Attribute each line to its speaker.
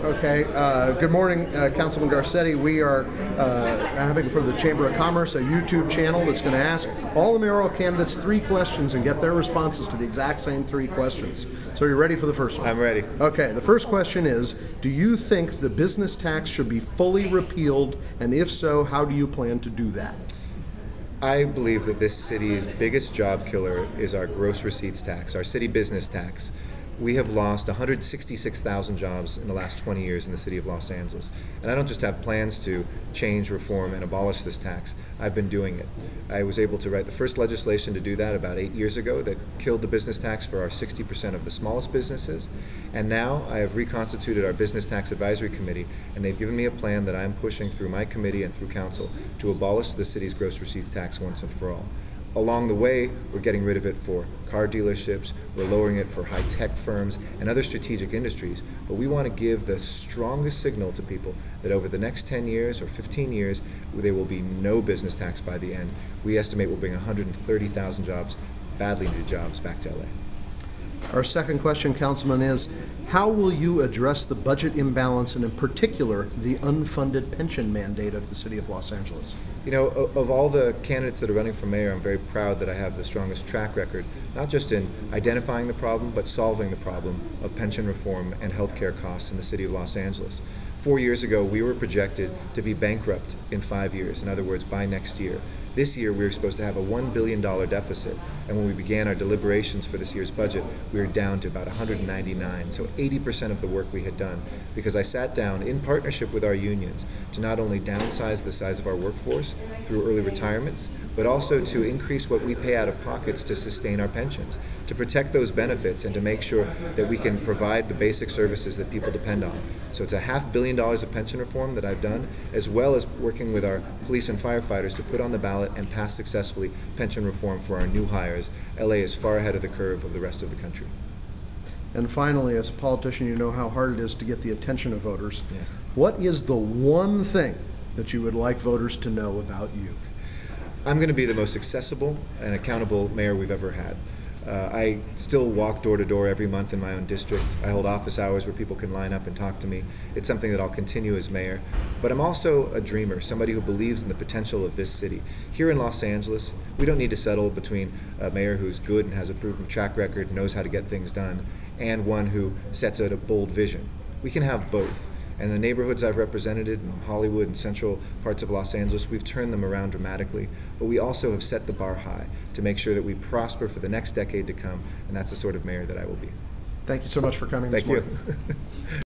Speaker 1: Okay. Good morning, Councilman Garcetti. We are having for the Chamber of Commerce a YouTube channel that's going to ask all the mayoral candidates 3 questions and get their responses to the exact same 3 questions. So you're ready for the first one?
Speaker 2: I'm ready.
Speaker 1: Okay. The first question is, do you think the business tax should be fully repealed? And if so, how do you plan to do that?
Speaker 2: I believe that this city's biggest job killer is our gross receipts tax, our city business tax. We have lost 166,000 jobs in the last 20 years in the city of Los Angeles. And I don't just have plans to change, reform, and abolish this tax. I've been doing it. I was able to write the first legislation to do that about 8 years ago that killed the business tax for our 60% of the smallest businesses. And now I have reconstituted our Business Tax Advisory Committee, and they've given me a plan that I'm pushing through my committee and through council to abolish the city's gross receipts tax once and for all. Along the way, we're getting rid of it for car dealerships, we're lowering it for high-tech firms and other strategic industries, but we want to give the strongest signal to people that over the next 10 years or 15 years, there will be no business tax by the end. We estimate we'll bring 130,000 jobs, badly needed jobs, back to LA.
Speaker 1: Our second question, Councilman, is how will you address the budget imbalance and in particular the unfunded pension mandate of the city of Los Angeles?
Speaker 2: You know, of all the candidates that are running for mayor, I'm very proud that I have the strongest track record, not just in identifying the problem, but solving the problem of pension reform and healthcare costs in the city of Los Angeles. 4 years ago, we were projected to be bankrupt in 5 years, in other words, by next year. This year, we were supposed to have a $1 billion deficit, and when we began our deliberations for this year's budget, we were down to about 199, so 80% of the work we had done, because I sat down in partnership with our unions to not only downsize the size of our workforce through early retirements, but also to increase what we pay out of pockets to sustain our pensions, to protect those benefits and to make sure that we can provide the basic services that people depend on. So it's a $500 million of pension reform that I've done, as well as working with our police and firefighters to put on the ballot and pass successfully pension reform for our new hires. LA is far ahead of the curve of the rest of the country.
Speaker 1: And finally, as a politician, you know how hard it is to get the attention of voters.
Speaker 2: Yes.
Speaker 1: What is the one thing that you would like voters to know about you?
Speaker 2: I'm going to be the most accessible and accountable mayor we've ever had. I still walk door to door every month in my own district. I hold office hours where people can line up and talk to me. It's something that I'll continue as mayor. But I'm also a dreamer, somebody who believes in the potential of this city. Here in Los Angeles, we don't need to settle between a mayor who's good and has a proven track record, knows how to get things done, and one who sets out a bold vision. We can have both. And the neighborhoods I've represented in Hollywood and central parts of Los Angeles, we've turned them around dramatically. But we also have set the bar high to make sure that we prosper for the next decade to come. And that's the sort of mayor that I will be.
Speaker 1: Thank you so much for coming this morning.
Speaker 2: Thank you.